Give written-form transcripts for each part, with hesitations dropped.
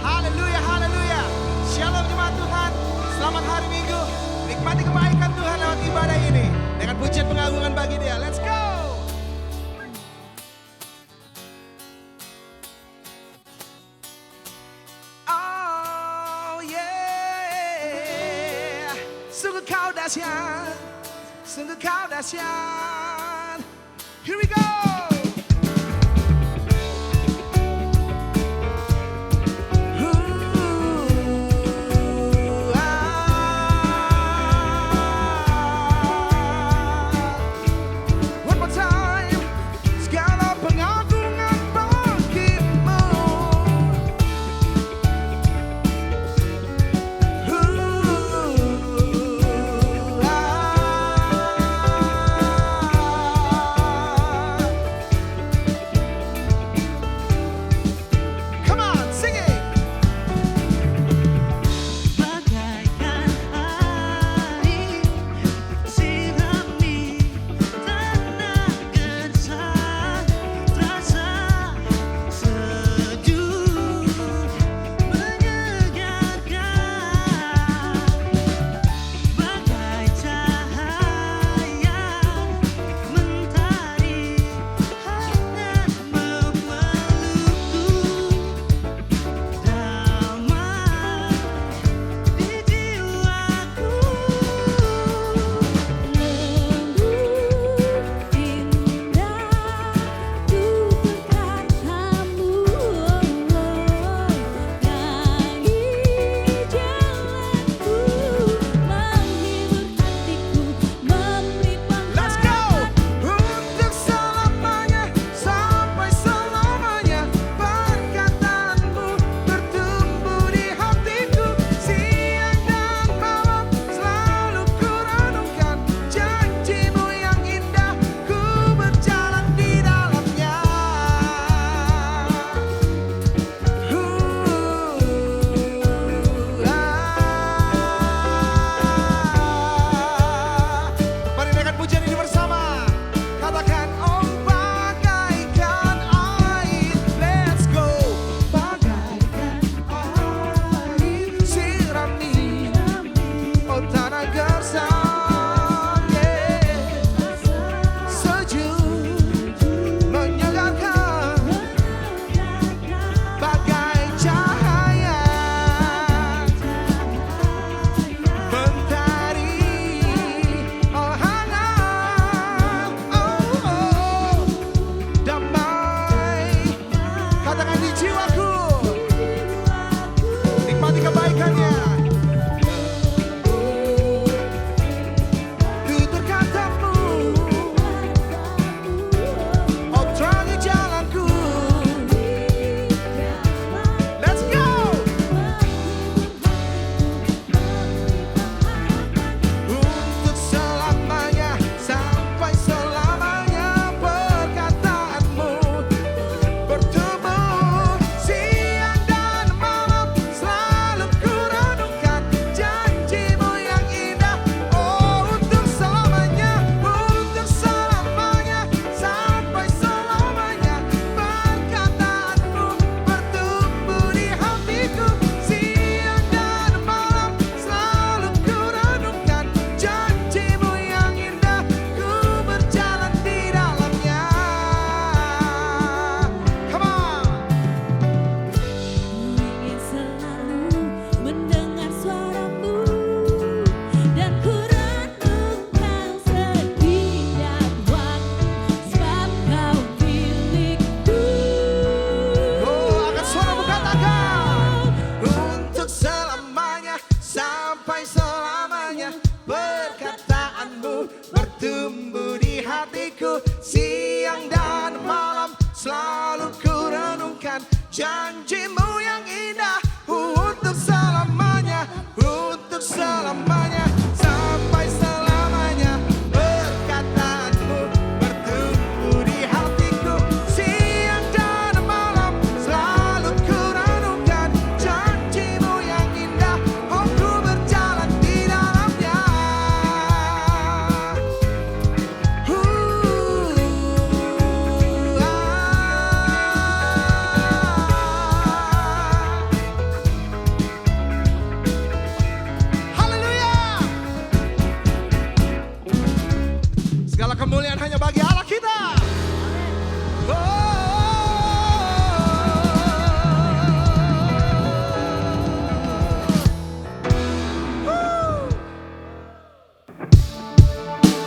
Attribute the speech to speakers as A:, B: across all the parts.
A: Haleluya, haleluya. Shalom jemaat Tuhan. Selamat hari Minggu. Nikmati kebaikan Tuhan lewat ibadah ini. Dengan pujian pengagungan bagi Dia. Let's go. Oh yeah. Sungguh kau dahsyat. Sungguh kau dahsyat. Here we go.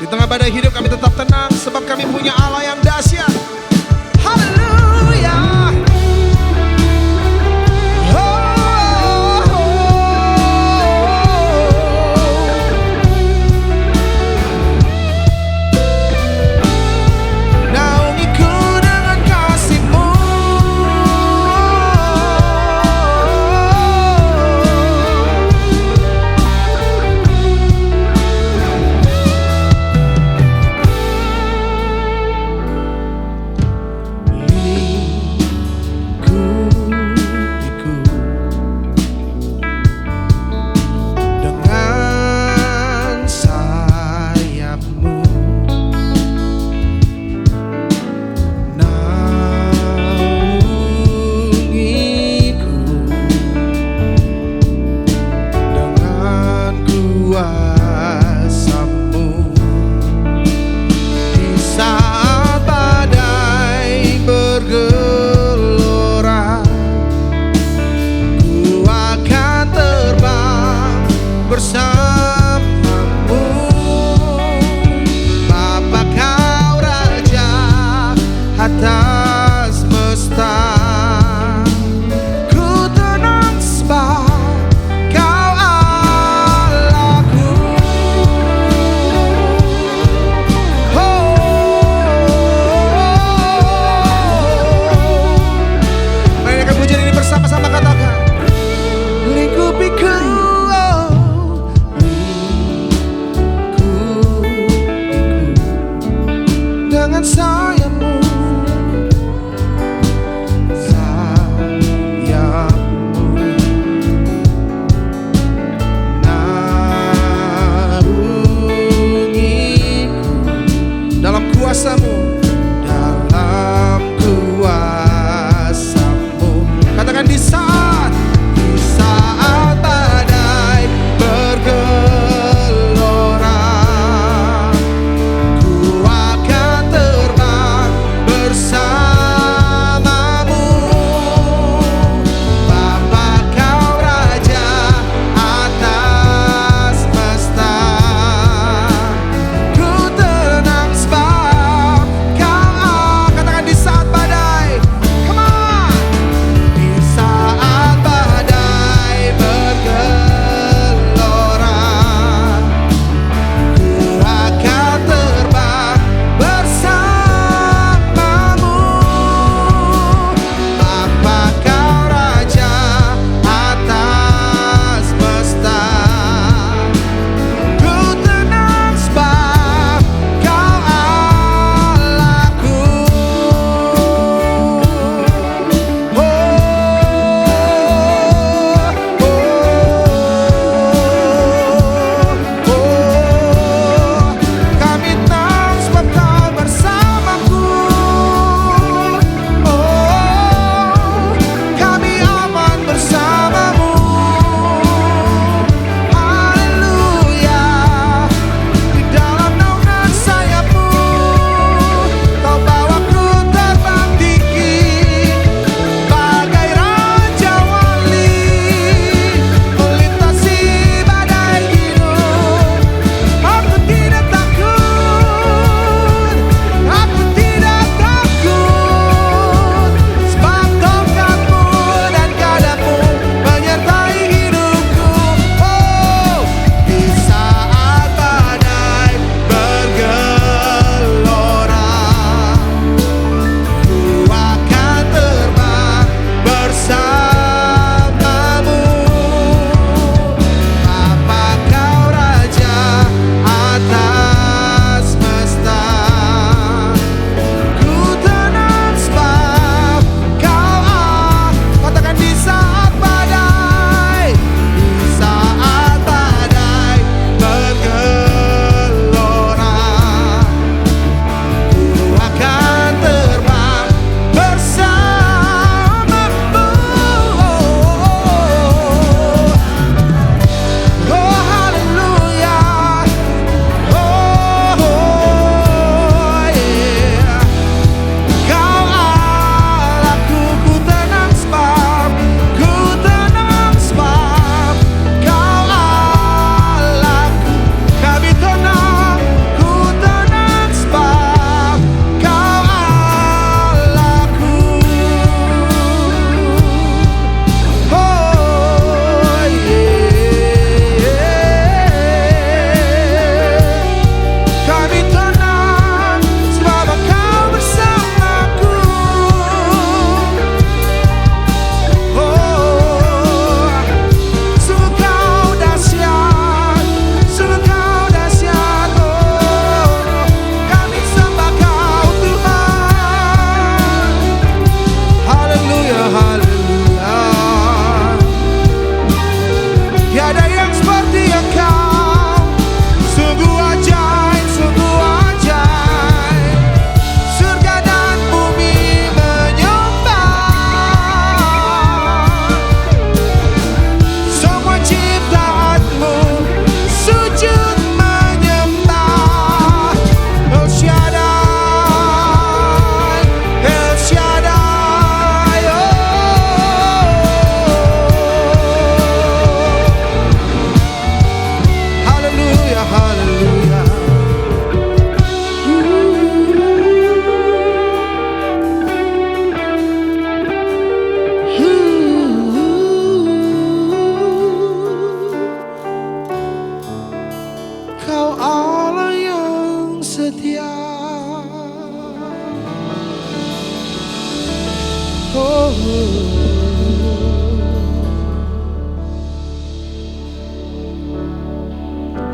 A: tengah badai hidup kami tetap tenang, sebab kami punya Allah yang dahsyat. Haleluya. Naungiku dengan kasih-Mu.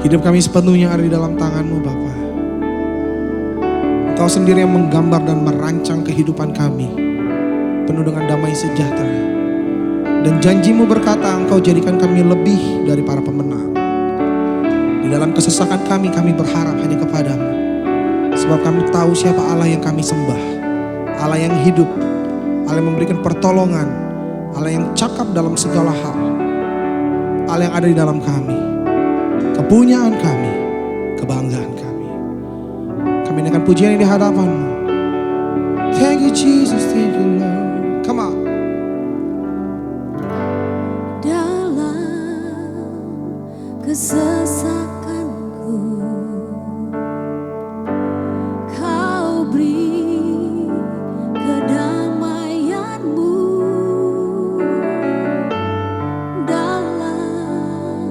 A: Hidup kami sepenuhnya ada di dalam tangan-Mu Bapa. Engkau sendiri yang menggambar dan merancang kehidupan kami penuh dengan damai sejahtera. Dan janji-Mu berkata Engkau jadikan kami lebih dari para pemenang. Di dalam kesesakan kami berharap hanya kepada-Mu. Sebab kami tahu siapa Allah yang kami sembah. Allah yang hidup, Allah yang memberikan pertolongan, Allah yang cakap dalam segala hal, Allah yang ada di dalam kami, kepunyaan kami, kebanggaan kami. Kami naikkan pujian di hadapan-Mu. Thank you Jesus, thank you Lord. Come on.
B: Dalam kesesakanku Kau beri kedamaian-Mu. Dalam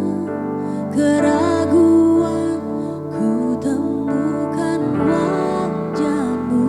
B: keraguan ku temukan wajah-Mu.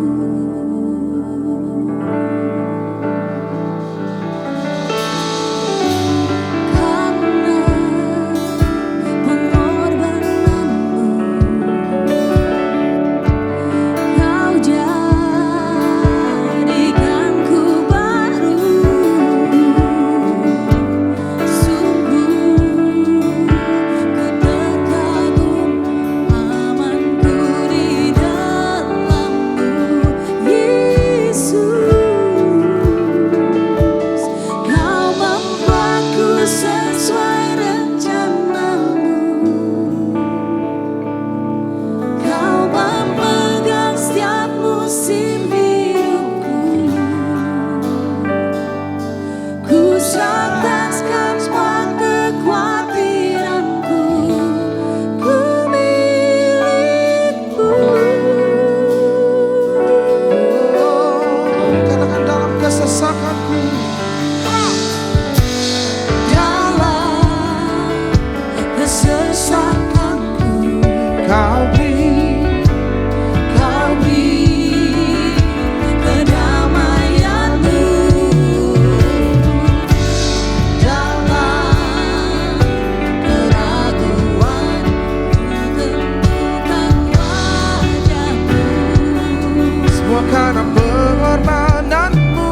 A: Karena pengorbananmu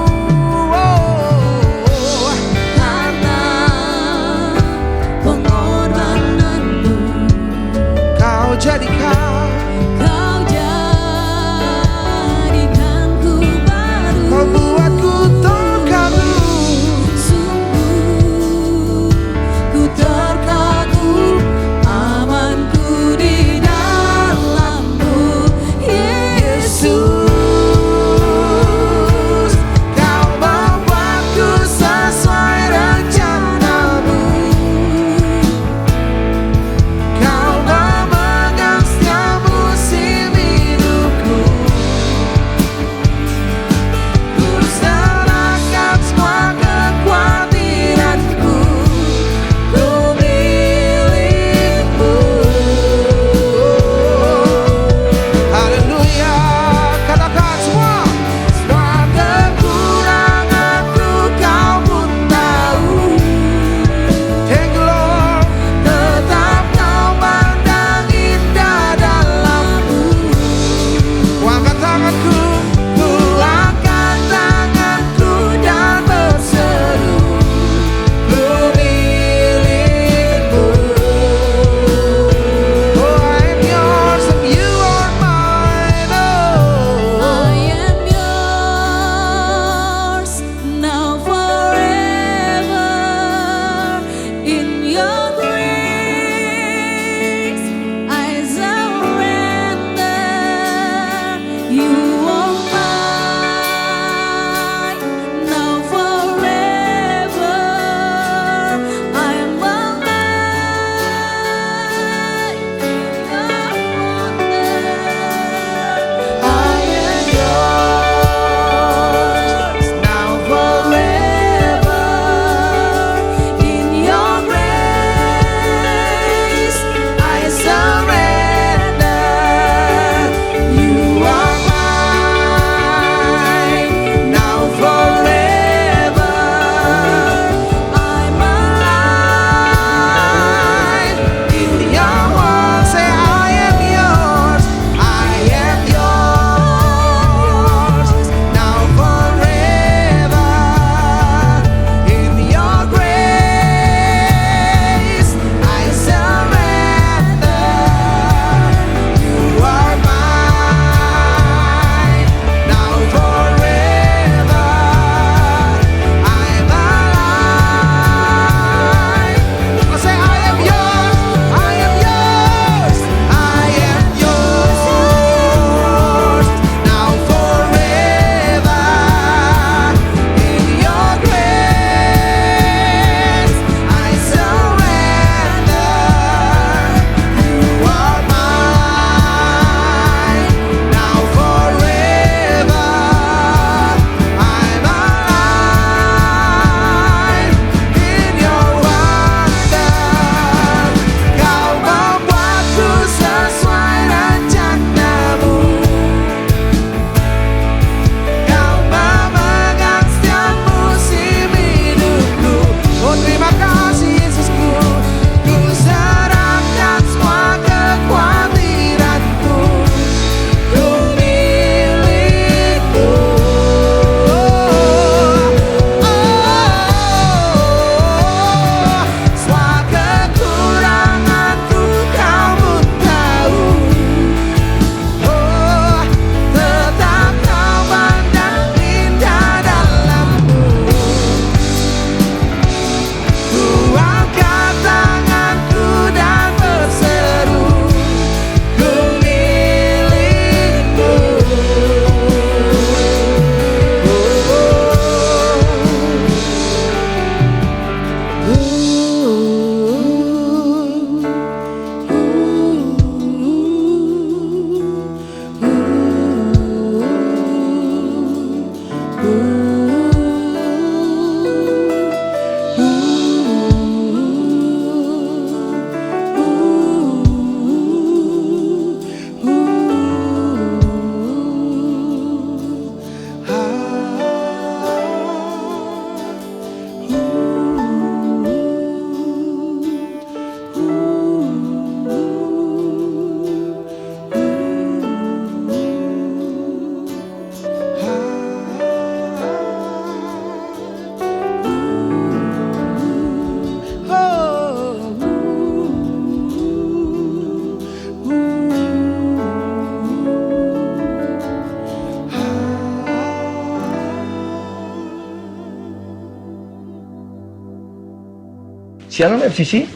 C: Shalom FCC.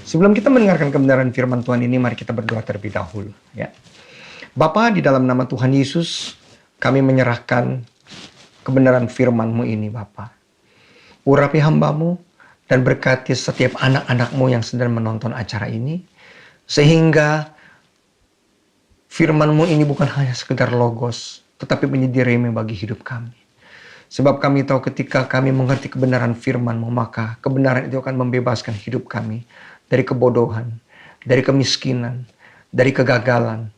C: Sebelum kita mendengarkan kebenaran firman Tuhan ini, mari kita berdoa terlebih dahulu. Ya. Bapa, di dalam nama Tuhan Yesus, kami menyerahkan kebenaran firman-Mu ini, Bapa. Urapi hamba-Mu dan berkati setiap anak-anak-Mu yang sedang menonton acara ini, sehingga firman-Mu ini bukan hanya sekedar logos, tetapi menjadi rema bagi hidup kami. Sebab kami tahu ketika kami mengerti kebenaran firman-Mu, maka kebenaran itu akan membebaskan hidup kami dari kebodohan, dari kemiskinan, dari kegagalan,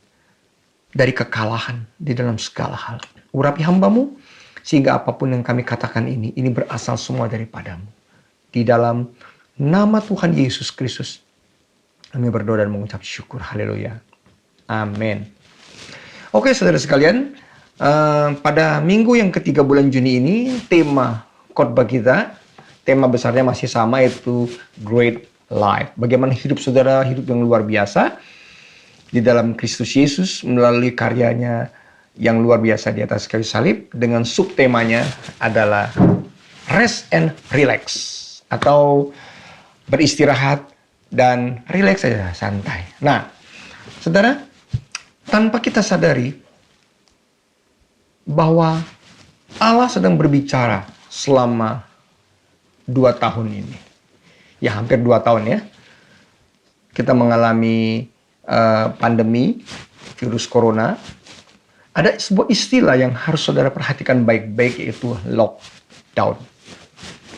C: dari kekalahan di dalam segala hal. Urapi hamba-Mu, sehingga apapun yang kami katakan ini berasal semua daripada-Mu. Di dalam nama Tuhan Yesus Kristus, kami berdoa dan mengucap syukur. Haleluya. Amin. Oke, saudara sekalian. Pada minggu yang ketiga bulan Juni ini, tema khotbah kita, tema besarnya masih sama, yaitu Great Life. Bagaimana hidup saudara, hidup yang luar biasa di dalam Kristus Yesus melalui karyanya yang luar biasa di atas kayu salib, dengan subtemanya adalah Rest and Relax, atau beristirahat dan relax saja, santai. Nah, saudara, tanpa kita sadari bahwa Allah sedang berbicara selama 2 tahun ini. Ya, hampir 2 tahun ya. Kita mengalami pandemi virus corona. Ada sebuah istilah yang harus saudara perhatikan baik-baik, yaitu lockdown.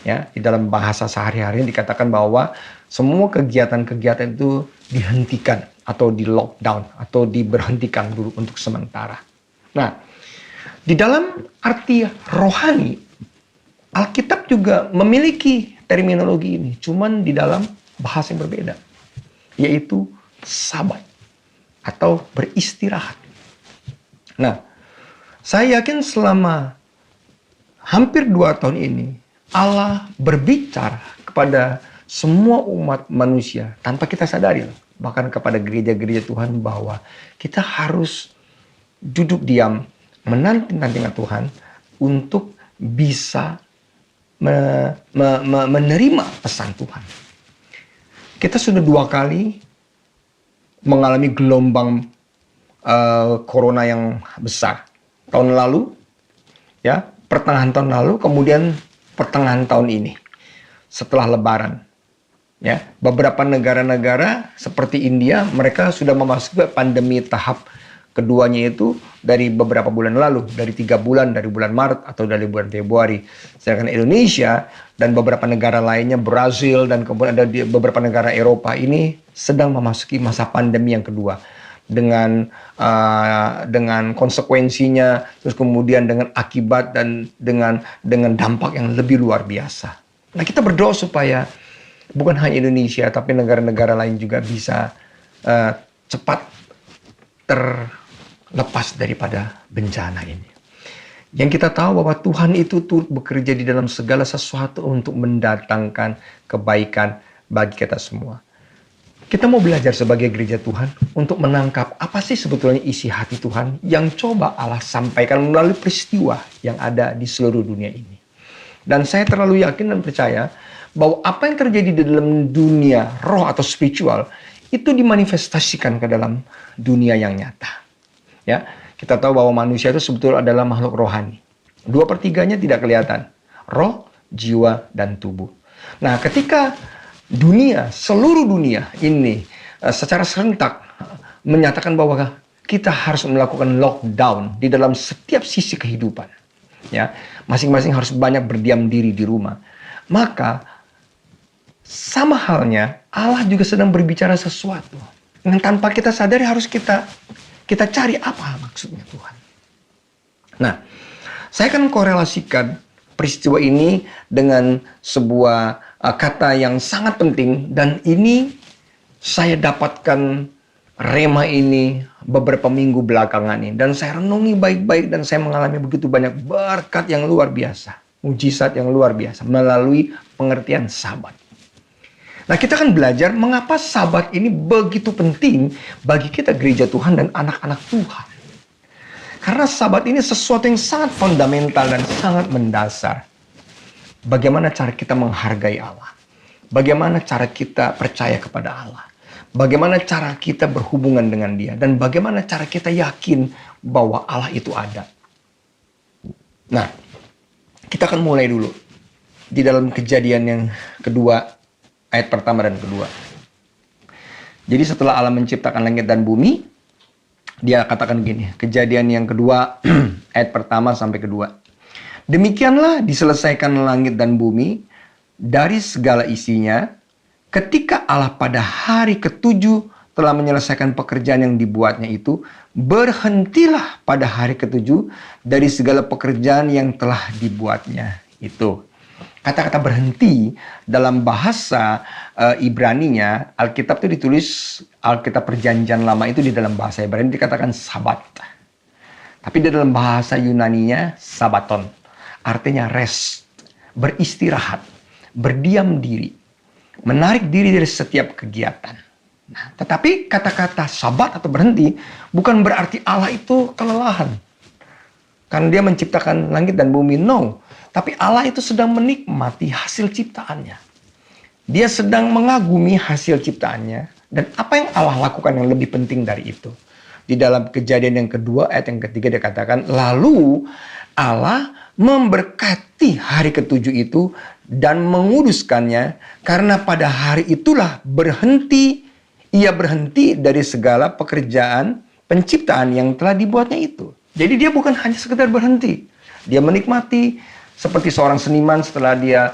C: Ya, di dalam bahasa sehari-hari dikatakan bahwa semua kegiatan-kegiatan itu dihentikan atau di lockdown atau diberhentikan dulu untuk sementara. Nah, di dalam arti rohani, Alkitab juga memiliki terminologi ini, cuman di dalam bahasa yang berbeda, yaitu sabat atau beristirahat. Nah, saya yakin selama hampir 2 tahun ini, Allah berbicara kepada semua umat manusia tanpa kita sadari, bahkan kepada gereja-gereja Tuhan, bahwa kita harus duduk diam menanti-nantikan Tuhan untuk bisa menerima pesan Tuhan. Kita sudah 2 kali mengalami gelombang corona yang besar. Tahun lalu, ya, pertengahan tahun lalu, kemudian pertengahan tahun ini, setelah Lebaran. Ya, beberapa negara-negara seperti India, mereka sudah memasuki pandemi tahap keduanya itu dari beberapa bulan lalu, dari 3 bulan, dari bulan Maret atau dari bulan Februari. Sedangkan Indonesia dan beberapa negara lainnya, Brazil dan kemudian ada di beberapa negara Eropa ini sedang memasuki masa pandemi yang kedua dengan konsekuensinya, terus kemudian dengan akibat dan dengan dampak yang lebih luar biasa. Nah, kita berdoa supaya bukan hanya Indonesia tapi negara-negara lain juga bisa cepat terlepas daripada bencana ini. Yang kita tahu bahwa Tuhan itu turut bekerja di dalam segala sesuatu untuk mendatangkan kebaikan bagi kita semua. Kita mau belajar sebagai gereja Tuhan untuk menangkap apa sih sebetulnya isi hati Tuhan yang coba Allah sampaikan melalui peristiwa yang ada di seluruh dunia ini. Dan saya terlalu yakin dan percaya bahwa apa yang terjadi di dalam dunia roh atau spiritual itu dimanifestasikan ke dalam dunia yang nyata. Ya, kita tahu bahwa manusia itu sebetulnya adalah makhluk rohani. 2/3-nya tidak kelihatan. Roh, jiwa, dan tubuh. Nah, ketika seluruh dunia ini secara serentak menyatakan bahwa kita harus melakukan lockdown di dalam setiap sisi kehidupan. Ya, masing-masing harus banyak berdiam diri di rumah. Maka sama halnya Allah juga sedang berbicara sesuatu yang tanpa kita sadari harus kita cari apa maksudnya Tuhan. Nah, saya akan korelasikan peristiwa ini dengan sebuah kata yang sangat penting, dan ini saya dapatkan rema ini beberapa minggu belakangan ini, dan saya renungi baik-baik dan saya mengalami begitu banyak berkat yang luar biasa, mujizat yang luar biasa melalui pengertian sabat. Nah, kita akan belajar mengapa sabat ini begitu penting bagi kita gereja Tuhan dan anak-anak Tuhan. Karena sabat ini sesuatu yang sangat fundamental dan sangat mendasar. Bagaimana cara kita menghargai Allah. bagaimana cara kita percaya kepada Allah. Bagaimana cara kita berhubungan dengan Dia. Dan bagaimana cara kita yakin bahwa Allah itu ada. Nah, kita akan mulai dulu. Di dalam Kejadian yang kedua, ayat pertama dan kedua. Jadi setelah Allah menciptakan langit dan bumi, Dia katakan gini, Kejadian yang kedua, ayat pertama sampai kedua. Demikianlah diselesaikan langit dan bumi dari segala isinya, ketika Allah pada hari ketujuh telah menyelesaikan pekerjaan yang dibuatnya itu, berhentilah pada hari ketujuh dari segala pekerjaan yang telah dibuatnya itu. Kata-kata berhenti dalam bahasa Ibraninya, Alkitab itu ditulis, Alkitab Perjanjian Lama itu di dalam bahasa Ibrani dikatakan sabat. Tapi di dalam bahasa Yunaninya sabaton. Artinya rest, beristirahat, berdiam diri, menarik diri dari setiap kegiatan. Nah, tetapi kata-kata sabat atau berhenti bukan berarti Allah itu kelelahan. Karena Dia menciptakan langit dan bumi, no. Tapi Allah itu sedang menikmati hasil ciptaannya. Dia sedang mengagumi hasil ciptaannya. Dan apa yang Allah lakukan yang lebih penting dari itu? Di dalam Kejadian yang kedua, ayat yang ketiga dia katakan, lalu Allah memberkati hari ketujuh itu dan menguduskannya, karena pada hari itulah ia berhenti dari segala pekerjaan penciptaan yang telah dibuatnya itu. Jadi dia bukan hanya sekedar berhenti. Dia menikmati seperti seorang seniman setelah dia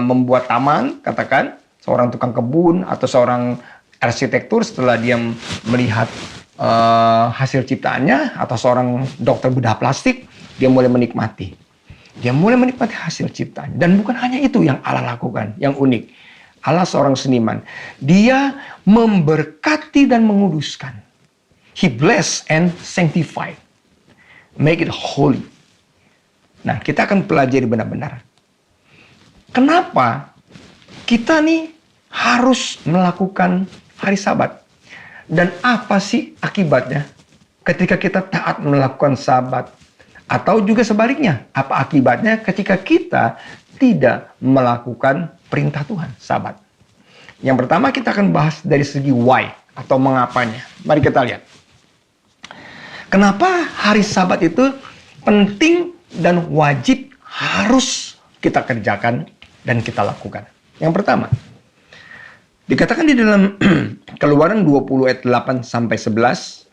C: membuat taman, katakan seorang tukang kebun atau seorang arsitektur setelah dia melihat hasil ciptaannya, atau seorang dokter bedah plastik, dia mulai menikmati. Dia mulai menikmati hasil ciptaan. Dan bukan hanya itu yang Allah lakukan, yang unik. Allah seorang seniman. Dia memberkati dan menguduskan. He bless and sanctify. Make it holy. Nah, kita akan pelajari benar-benar. Kenapa kita nih harus melakukan hari Sabat? Dan apa sih akibatnya ketika kita taat melakukan Sabat? Atau juga sebaliknya, apa akibatnya ketika kita tidak melakukan perintah Tuhan, Sabat? Yang pertama kita akan bahas dari segi why atau mengapanya. Mari kita lihat. Kenapa hari Sabat itu penting dan wajib harus kita kerjakan dan kita lakukan? Yang pertama, dikatakan di dalam Keluaran 20 ayat 8 sampai 11,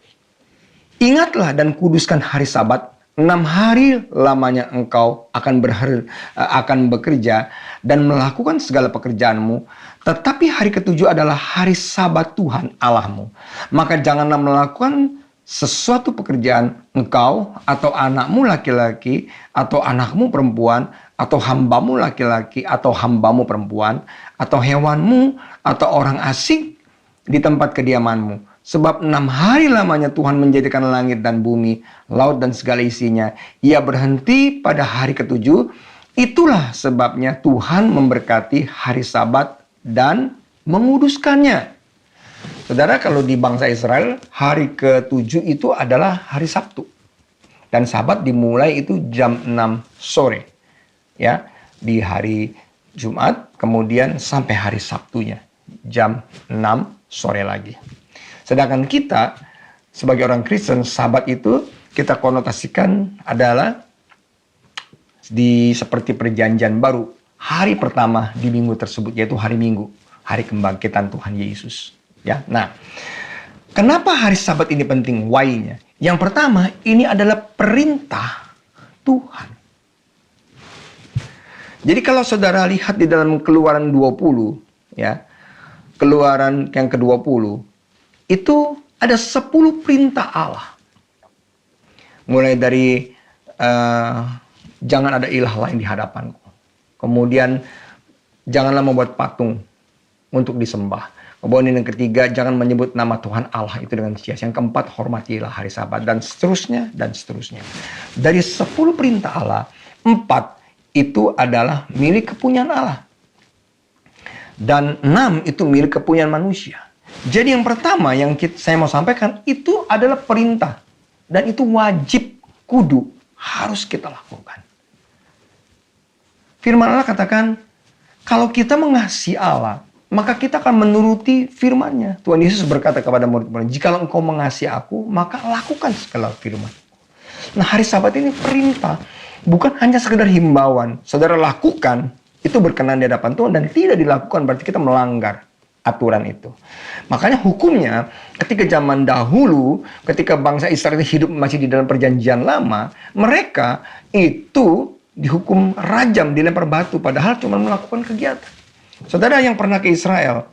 C: ingatlah dan kuduskan hari Sabat, 6 hari lamanya engkau akan bekerja dan melakukan segala pekerjaanmu, tetapi hari ketujuh adalah hari Sabat Tuhan Allahmu. Maka janganlah melakukan sesuatu pekerjaan engkau atau anakmu laki-laki atau anakmu perempuan atau hambamu laki-laki atau hambamu perempuan atau hewanmu atau orang asing di tempat kediamanmu. Sebab 6 hari lamanya Tuhan menjadikan langit dan bumi, laut dan segala isinya. Ia berhenti pada hari ketujuh. Itulah sebabnya Tuhan memberkati hari Sabat dan menguduskannya. Saudara, kalau di bangsa Israel, hari ke-7 itu adalah hari Sabtu. Dan Sabat dimulai itu jam 6 sore. Ya, di hari Jumat, kemudian sampai hari Sabtunya. Jam 6 sore lagi. Sedangkan kita, sebagai orang Kristen, Sabat itu kita konotasikan adalah seperti perjanjian baru. Hari pertama di minggu tersebut, yaitu hari Minggu. Hari kebangkitan Tuhan Yesus. Ya, nah, kenapa hari Sabat ini penting? Why-nya? Yang pertama, ini adalah perintah Tuhan. Jadi kalau saudara lihat di dalam Keluaran 20, ya, Keluaran yang ke-20, itu ada 10 perintah Allah. Mulai dari jangan ada ilah lain di hadapanku. Kemudian janganlah membuat patung untuk disembah. Kemudian yang ketiga, jangan menyebut nama Tuhan Allah itu dengan sia-sia. Yang keempat, hormatilah hari Sabat, dan seterusnya, dan seterusnya. Dari 10 perintah Allah, 4 itu adalah milik kepunyaan Allah. Dan 6 itu milik kepunyaan manusia. Jadi yang pertama yang saya mau sampaikan, itu adalah perintah. Dan itu wajib, kudu, harus kita lakukan. Firman Allah katakan, Kalau kita mengasihi Allah, maka kita akan menuruti firman-Nya. Tuhan Yesus berkata kepada murid-murid, "Jikalau engkau mengasihi aku, maka lakukan segala firman." Nah, hari Sabat ini perintah, bukan hanya sekedar himbauan. Saudara lakukan, itu berkenan di hadapan Tuhan, dan tidak dilakukan berarti kita melanggar aturan itu. Makanya hukumnya ketika zaman dahulu, ketika bangsa Israel hidup masih di dalam perjanjian lama, mereka itu dihukum rajam, dilempar batu, padahal cuma melakukan kegiatan. Saudara yang pernah ke Israel,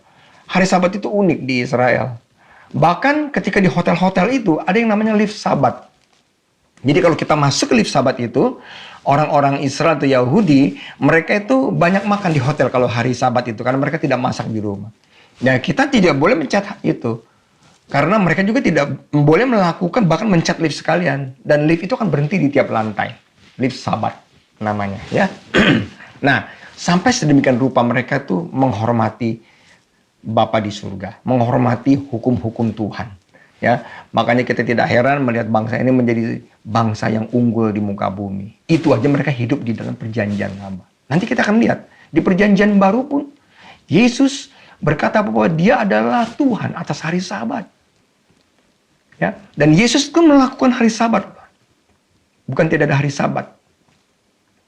C: hari Sabat itu unik di Israel. Bahkan ketika di hotel-hotel itu ada yang namanya lift Sabat. Jadi kalau kita masuk ke lift Sabat itu, orang-orang Israel atau Yahudi, mereka itu banyak makan di hotel kalau hari Sabat itu, karena mereka tidak masak di rumah. Nah, kita tidak boleh mencat itu. Karena mereka juga tidak boleh melakukan, bahkan mencat lift sekalian. Dan lift itu akan berhenti di tiap lantai. Lift Sabat namanya, ya. Nah, sampai sedemikian rupa mereka tuh menghormati Bapa di surga, menghormati hukum-hukum Tuhan. Ya, makanya kita tidak heran melihat bangsa ini menjadi bangsa yang unggul di muka bumi. Itu aja mereka hidup di dalam perjanjian lama. Nanti kita akan lihat di perjanjian baru pun Yesus berkata bahwa Dia adalah Tuhan atas hari Sabat. Ya, dan Yesus pun melakukan hari Sabat. Bukan tidak ada hari Sabat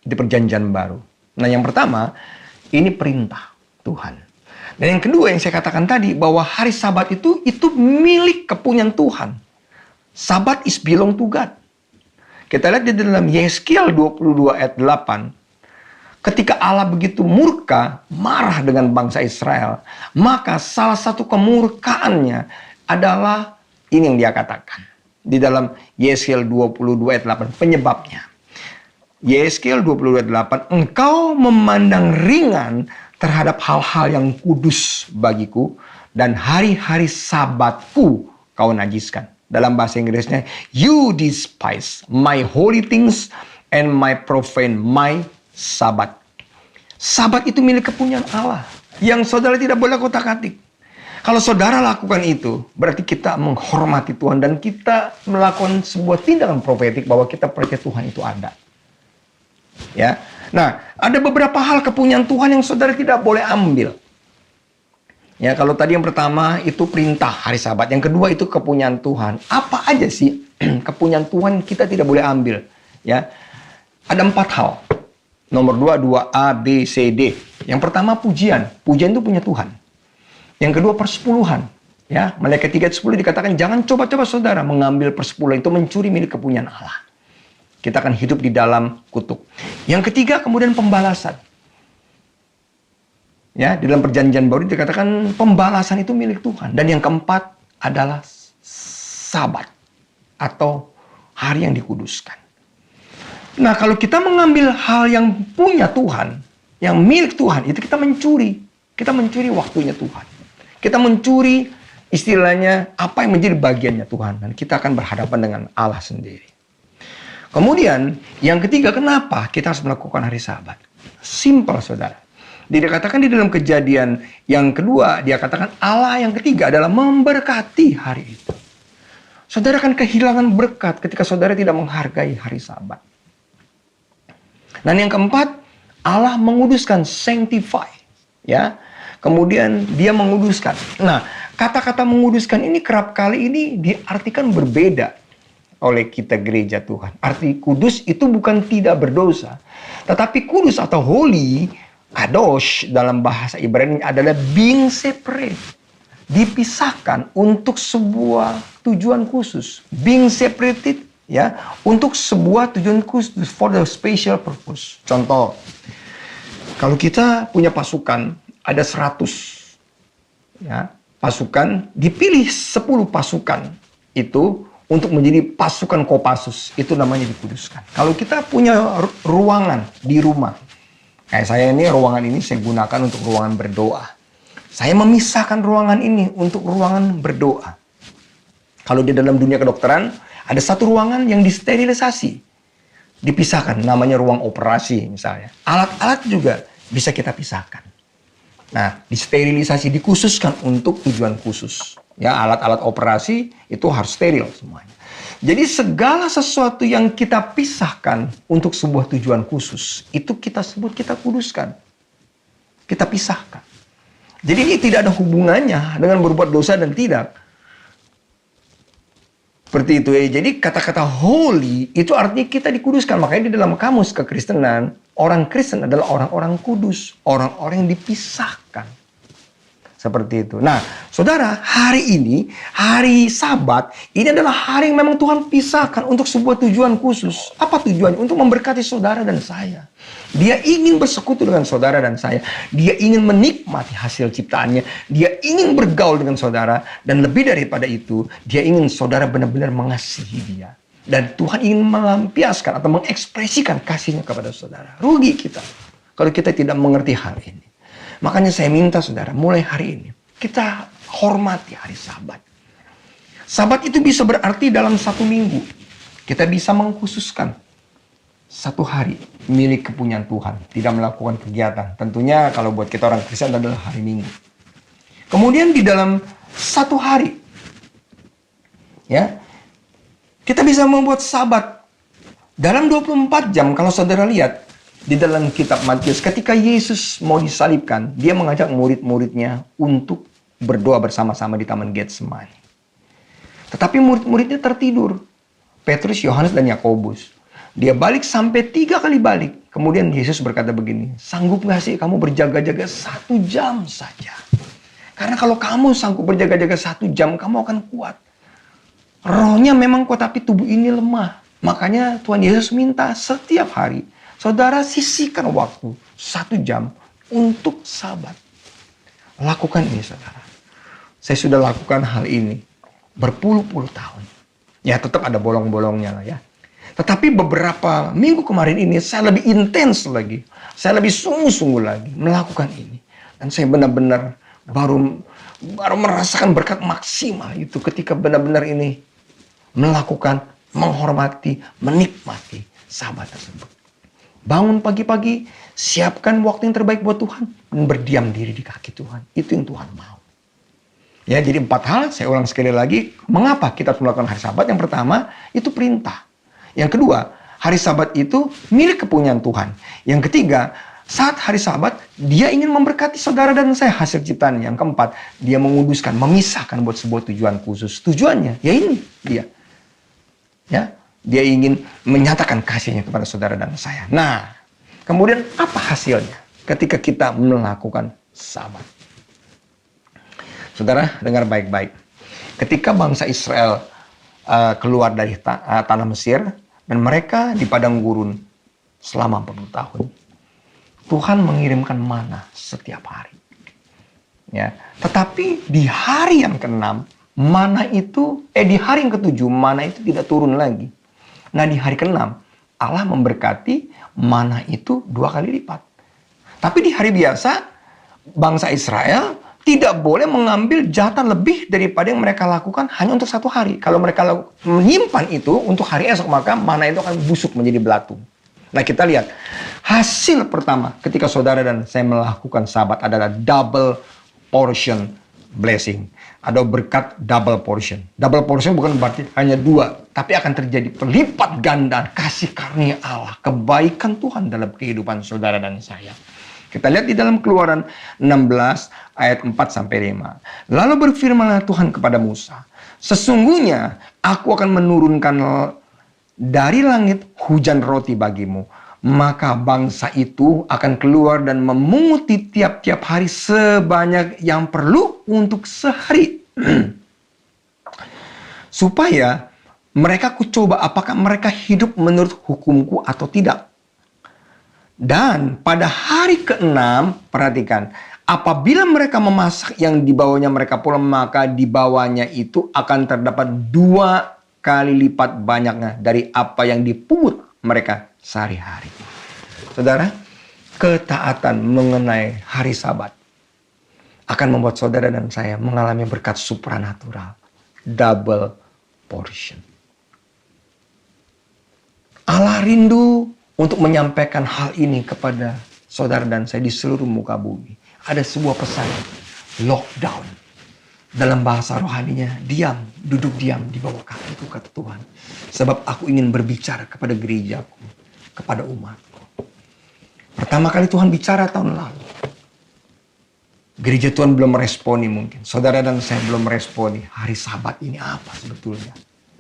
C: di perjanjian baru. Nah, yang pertama, ini perintah Tuhan. Dan yang kedua yang saya katakan tadi, bahwa hari Sabat itu milik kepunyaan Tuhan. Sabat is belong to God. Kita lihat di dalam Yeskiel 22 ayat 8. Ketika Allah begitu murka, marah dengan bangsa Israel, maka salah satu kemurkaannya adalah ini yang dia katakan. Di dalam Yeskiel 22 ayat 8, penyebabnya. Yeskiel 22 ayat 8, engkau memandang ringan terhadap hal-hal yang kudus bagiku, dan hari-hari Sabatku kau najiskan. Dalam bahasa Inggrisnya, you despise my holy things and my profane my Sabat. Sabat itu milik kepunyaan Allah, yang saudara tidak boleh kotak-katik. Kalau saudara lakukan itu, berarti kita menghormati Tuhan dan kita melakukan sebuah tindakan profetik bahwa kita percaya Tuhan itu ada. Ya. Nah, ada beberapa hal kepunyaan Tuhan yang saudara tidak boleh ambil. Ya, kalau tadi yang pertama itu perintah hari Sabat, yang kedua itu kepunyaan Tuhan. Apa aja sih kepunyaan Tuhan kita tidak boleh ambil? Ya, ada 4 hal. Nomor 2 A, B, C, D. Yang pertama pujian. Pujian itu punya Tuhan. Yang kedua persepuluhan. Ya, Malaikat 3:10 dikatakan jangan coba-coba saudara mengambil persepuluhan, itu mencuri milik kepunyaan Allah. Kita akan hidup di dalam kutuk. Yang ketiga kemudian pembalasan. Ya, di dalam perjanjian baru dikatakan pembalasan itu milik Tuhan. Dan yang keempat adalah Sabat atau hari yang dikuduskan. Nah, kalau kita mengambil hal yang punya Tuhan, yang milik Tuhan, itu kita mencuri. Kita mencuri waktunya Tuhan. Kita mencuri istilahnya apa yang menjadi bagiannya Tuhan. Dan kita akan berhadapan dengan Allah sendiri. Kemudian, yang ketiga, kenapa kita harus melakukan hari Sabat? Simpel, saudara. Dikatakan di dalam Kejadian yang kedua, dia katakan Allah yang ketiga adalah memberkati hari itu. Saudara akan kehilangan berkat ketika saudara tidak menghargai hari Sabat. Dan yang keempat, Allah menguduskan, sanctify. Ya, kemudian dia menguduskan. Nah, kata-kata menguduskan ini kerap kali ini diartikan berbeda oleh kita gereja Tuhan. Arti kudus itu bukan tidak berdosa. Tetapi kudus atau holy, kadosh dalam bahasa Ibrani adalah being separate. Dipisahkan untuk sebuah tujuan khusus. Being separated, ya, untuk sebuah tujuan khusus, for the special purpose. Contoh, kalau kita punya pasukan, ada 100. Ya, pasukan, dipilih 10 pasukan itu untuk menjadi pasukan Kopassus, itu namanya dikuduskan. Kalau kita punya ruangan di rumah, kayak saya ini, ruangan ini saya gunakan untuk ruangan berdoa. Saya memisahkan ruangan ini untuk ruangan berdoa. Kalau di dalam dunia kedokteran, ada satu ruangan yang disterilisasi, dipisahkan, namanya ruang operasi misalnya. Alat-alat juga bisa kita pisahkan. Nah, disterilisasi, dikhususkan untuk tujuan khusus. Ya, alat-alat operasi itu harus steril semuanya. Jadi segala sesuatu yang kita pisahkan untuk sebuah tujuan khusus, itu kita sebut, kita kuduskan. kita pisahkan. Jadi ini tidak ada hubungannya dengan berbuat dosa dan tidak. Seperti itu ya. Jadi kata-kata holy itu artinya kita dikuduskan. Makanya di dalam kamus kekristenan, orang Kristen adalah orang-orang kudus. Orang-orang yang dipisahkan. Seperti itu. Nah, saudara, hari ini, hari Sabat, ini adalah hari yang memang Tuhan pisahkan untuk sebuah tujuan khusus. Apa tujuannya? Untuk memberkati saudara dan saya. Dia ingin bersekutu dengan saudara dan saya. Dia ingin menikmati hasil ciptaannya. Dia ingin bergaul dengan saudara. Dan lebih daripada itu, dia ingin saudara benar-benar mengasihi dia. Dan Tuhan ingin melampiaskan atau mengekspresikan kasihnya kepada saudara. Rugi kita kalau kita tidak mengerti hal ini. Makanya saya minta saudara, mulai hari ini, kita hormati hari Sabat. Sabat itu bisa berarti dalam satu minggu. Kita bisa mengkhususkan satu hari milik kepunyaan Tuhan. Tidak melakukan kegiatan. Tentunya kalau buat kita orang Kristen adalah hari Minggu. Kemudian di dalam satu hari, ya, kita bisa membuat Sabat. Dalam 24 jam, kalau saudara lihat, di dalam kitab Matius, ketika Yesus mau disalibkan, dia mengajak murid-muridnya untuk berdoa bersama-sama di Taman Getsemani. Tetapi murid-muridnya tertidur. Petrus, Yohanes, dan Yakobus. Dia balik sampai 3 kali balik. Kemudian Yesus berkata begini, sanggup gak sih kamu berjaga-jaga 1 jam saja? Karena kalau kamu sanggup berjaga-jaga 1 jam, kamu akan kuat. Rohnya memang kuat, tapi tubuh ini lemah. Makanya Tuhan Yesus minta setiap hari, saudara sisihkan waktu 1 jam untuk Sabat. Lakukan ini saudara. Saya sudah lakukan hal ini berpuluh-puluh tahun. Ya tetap ada bolong-bolongnya lah ya. Tetapi beberapa minggu kemarin ini saya lebih intens lagi. Saya lebih sungguh-sungguh lagi melakukan ini. Dan saya benar-benar baru merasakan berkat maksimal itu ketika benar-benar ini melakukan, menghormati, menikmati Sabat tersebut. Bangun pagi-pagi, siapkan waktu yang terbaik buat Tuhan, dan berdiam diri di kaki Tuhan. Itu yang Tuhan mau. Ya, jadi 4 hal, saya ulang sekali lagi, mengapa kita harus melakukan hari Sabat? Yang pertama, itu perintah. Yang kedua, hari Sabat itu milik kepunyaan Tuhan. Yang ketiga, saat hari Sabat, dia ingin memberkati saudara dan saya hasil ciptaan. Yang keempat, dia menguduskan, memisahkan buat sebuah tujuan khusus. Tujuannya, ya ini dia. Ya, dia ingin menyatakan kasihnya kepada saudara dan saya. Nah, kemudian apa hasilnya ketika kita melakukan Sabat? Saudara, dengar baik-baik. Ketika bangsa Israel keluar dari tanah Mesir, dan mereka di padang gurun selama 40 tahun, Tuhan mengirimkan mana setiap hari. Ya, tetapi di hari yang ke-6, di hari yang ke-7, mana itu tidak turun lagi. Nah, di hari ke-6, Allah memberkati mana itu 2 kali lipat. Tapi di hari biasa, bangsa Israel tidak boleh mengambil jatah lebih daripada yang mereka lakukan hanya untuk 1 hari. Kalau mereka menyimpan itu untuk hari esok, maka mana itu akan busuk menjadi belatung. Nah, kita lihat. Hasil pertama ketika saudara dan saya melakukan Sabat adalah double portion blessing. Ada berkat double portion. Double portion bukan berarti hanya 2. Tapi akan terjadi pelipat ganda kasih karunia Allah. Kebaikan Tuhan dalam kehidupan saudara dan saya. Kita lihat di dalam Keluaran 16 ayat 4-5. Lalu berfirmanlah Tuhan kepada Musa, sesungguhnya aku akan menurunkan dari langit hujan roti bagimu. Maka bangsa itu akan keluar dan memunguti tiap-tiap hari sebanyak yang perlu untuk sehari. Supaya mereka kucoba apakah mereka hidup menurut hukumku atau tidak. Dan pada hari ke-6, perhatikan, apabila mereka memasak yang dibawanya mereka pulang, maka di bawahnya itu akan terdapat 2 kali lipat banyaknya dari apa yang dipungut mereka sehari-hari. Saudara, ketaatan mengenai hari Sabat akan membuat saudara dan saya mengalami berkat supranatural. Double portion. Allah rindu untuk menyampaikan hal ini kepada saudara dan saya di seluruh muka bumi. Ada sebuah pesan, lockdown. Dalam bahasa rohaninya, diam, duduk diam di bawah kakiku, kata Tuhan. Sebab aku ingin berbicara kepada gerejaku, kepada umatku. Pertama kali Tuhan bicara tahun lalu. Gereja Tuhan belum meresponi mungkin. Saudara dan saya belum meresponi hari Sabat ini apa sebetulnya.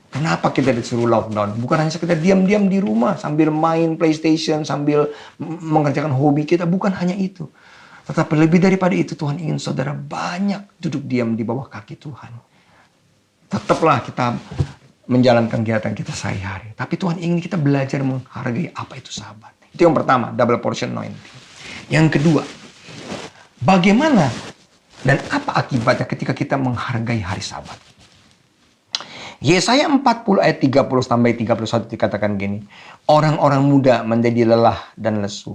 C: Kenapa kita disuruh lockdown? Bukan hanya sekedar diam-diam di rumah sambil main PlayStation, sambil mengerjakan hobi kita. Bukan hanya itu. Tetapi lebih daripada itu, Tuhan ingin saudara banyak duduk diam di bawah kaki Tuhan. Tetaplah kita menjalankan kegiatan kita sehari-hari. Tapi Tuhan ingin kita belajar menghargai apa itu Sabat. Itu yang pertama, double portion anointing. Yang kedua, bagaimana dan apa akibatnya ketika kita menghargai hari Sabat? Yesaya 40 ayat 30 sampai 31 dikatakan gini. Orang-orang muda menjadi lelah dan lesu.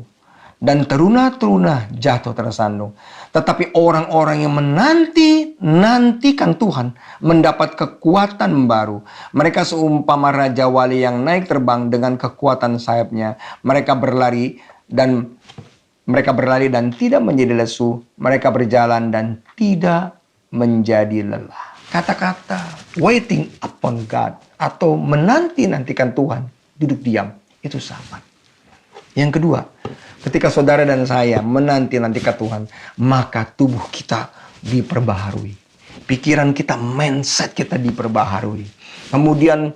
C: Dan teruna-teruna jatuh tersandung. Tetapi orang-orang yang nantikan Tuhan mendapat kekuatan baru. Mereka seumpama Raja Wali yang naik terbang dengan kekuatan sayapnya. Mereka berlari dan tidak menjadi lesu. Mereka berjalan dan tidak menjadi lelah. Kata-kata waiting upon God atau menanti-nantikan Tuhan, duduk diam, itu Sabat. Yang kedua, ketika saudara dan saya menanti-nantikan Tuhan, maka tubuh kita diperbaharui. Pikiran kita, mindset kita diperbaharui. Kemudian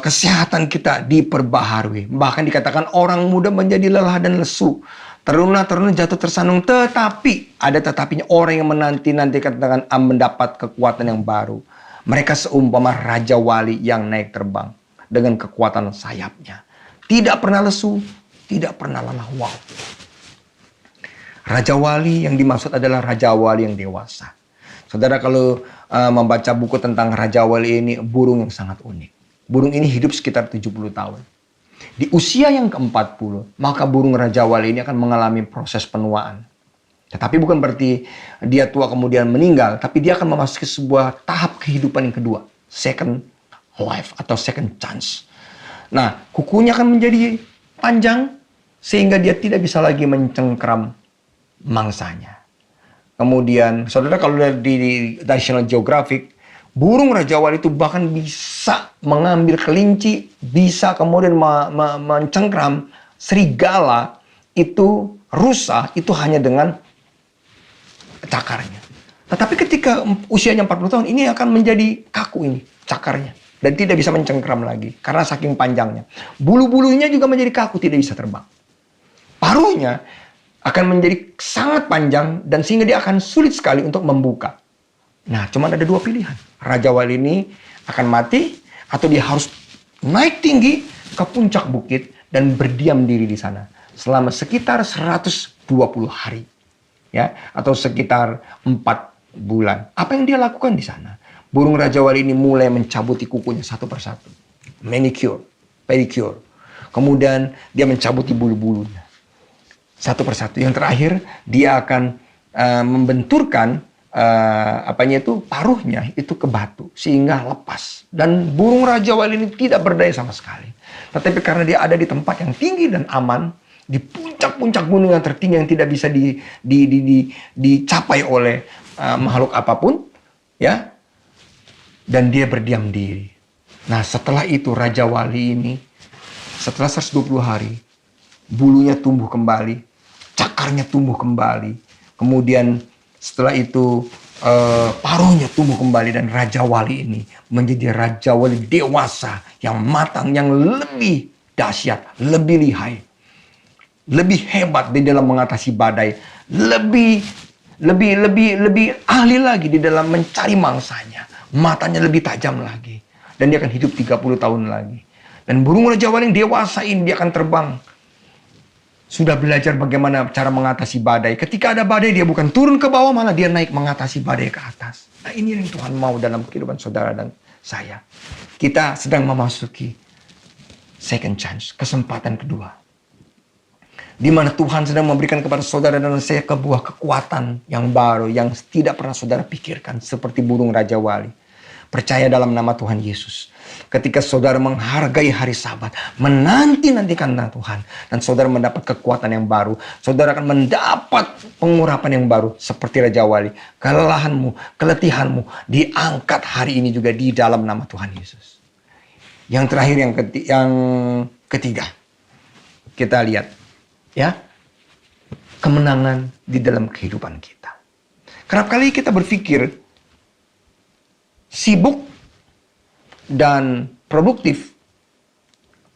C: kesehatan kita diperbaharui. Bahkan dikatakan orang muda menjadi lelah dan lesu. Teruna-teruna jatuh tersandung, tetapi ada tetapinya orang yang menanti-nantikan dengan mendapat kekuatan yang baru. Mereka seumpama Raja Wali yang naik terbang dengan kekuatan sayapnya. Tidak pernah lesu, tidak pernah lelah. Wow. Raja Wali yang dimaksud adalah Raja Wali yang dewasa. Saudara kalau membaca buku tentang Raja Wali ini, burung yang sangat unik. Burung ini hidup sekitar 70 tahun. Di usia yang ke-40, maka burung Raja Wali ini akan mengalami proses penuaan. Tetapi bukan berarti dia tua kemudian meninggal, tapi dia akan memasuki sebuah tahap kehidupan yang kedua. Second life atau second chance. Nah, kukunya akan menjadi panjang sehingga dia tidak bisa lagi mencengkram mangsanya. Kemudian, saudara kalau di National Geographic, burung Raja Wali itu bahkan bisa mengambil kelinci, bisa kemudian mencengkram serigala, itu rusa, itu hanya dengan cakarnya. Tetapi ketika usianya 40 tahun, ini akan menjadi kaku ini, cakarnya. Dan tidak bisa mencengkram lagi, karena saking panjangnya. Bulu-bulunya juga menjadi kaku, tidak bisa terbang. Paruhnya akan menjadi sangat panjang, dan sehingga dia akan sulit sekali untuk membuka. Nah, cuma ada dua pilihan. Raja Wali ini akan mati, atau dia harus naik tinggi ke puncak bukit dan berdiam diri di sana selama sekitar 120 hari. Ya, atau sekitar 4 bulan. Apa yang dia lakukan di sana? Burung Raja Wali ini mulai mencabuti kukunya satu persatu. Manicure, pedicure. Kemudian dia mencabuti bulu-bulunya satu persatu. Yang terakhir, dia akan membenturkan paruhnya itu ke batu sehingga lepas. Dan burung Raja Wali ini tidak berdaya sama sekali. Tetapi karena dia ada di tempat yang tinggi dan aman, di puncak-puncak gunung yang tertinggi yang tidak bisa dicapai oleh makhluk apapun, ya. Dan dia berdiam diri. Nah, setelah itu Raja Wali ini setelah 120 hari, bulunya tumbuh kembali, cakarnya tumbuh kembali. Kemudian setelah itu paruhnya tumbuh kembali, dan Raja Wali ini menjadi Raja Wali dewasa yang matang, yang lebih dahsyat, lebih lihai, lebih hebat di dalam mengatasi badai, lebih ahli lagi di dalam mencari mangsanya, matanya lebih tajam lagi, dan dia akan hidup 30 tahun lagi. Dan burung Raja Wali yang dewasa ini dia akan terbang. Sudah belajar bagaimana cara mengatasi badai. Ketika ada badai, dia bukan turun ke bawah, malah dia naik mengatasi badai ke atas. Nah, ini yang Tuhan mau dalam kehidupan saudara dan saya. Kita sedang memasuki second chance, kesempatan kedua. Di mana Tuhan sedang memberikan kepada saudara dan saya sebuah kekuatan yang baru, yang tidak pernah saudara pikirkan. Seperti burung Raja Wali. Percaya dalam nama Tuhan Yesus. Ketika saudara menghargai hari Sabat, menanti-nantikan Tuhan, dan saudara mendapat kekuatan yang baru, saudara akan mendapat pengurapan yang baru seperti Raja Wali. Kelelahanmu, keletihanmu diangkat hari ini juga di dalam nama Tuhan Yesus. Yang terakhir, yang ketiga, kita lihat, ya. kemenangan di dalam kehidupan kita. Kerap kali kita berpikir sibuk dan produktif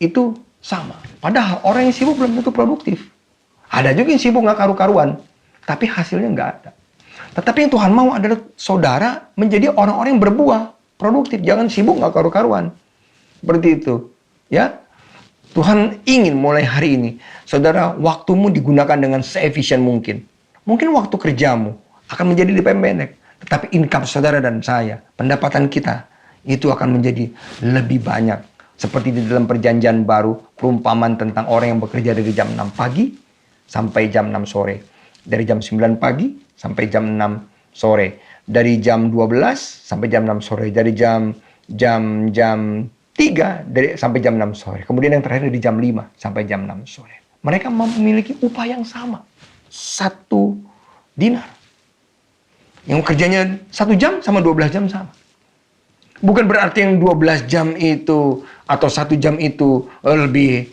C: itu sama. Padahal orang yang sibuk belum tentu produktif. Ada juga yang sibuk nggak karu-karuan, tapi hasilnya nggak ada. Tetapi yang Tuhan mau adalah saudara menjadi orang-orang yang berbuah, produktif. Jangan sibuk nggak karu-karuan. Seperti itu. Ya, Tuhan ingin mulai hari ini, saudara, waktumu digunakan dengan seefisien mungkin. Mungkin waktu kerjamu akan menjadi lebih pendek. Tetapi income saudara dan saya, pendapatan kita, itu akan menjadi lebih banyak. Seperti di dalam perjanjian baru, perumpamaan tentang orang yang bekerja dari jam 6 pagi sampai jam 6 sore. Dari jam 9 pagi sampai jam 6 sore. Dari jam 12 sampai jam 6 sore. Dari jam 3 sampai jam 6 sore. Kemudian yang terakhir dari jam 5 sampai jam 6 sore. Mereka memiliki upah yang sama. 1 dinar. Yang kerjanya 1 jam sama 12 jam sama. Bukan berarti yang 12 jam itu atau 1 jam itu lebih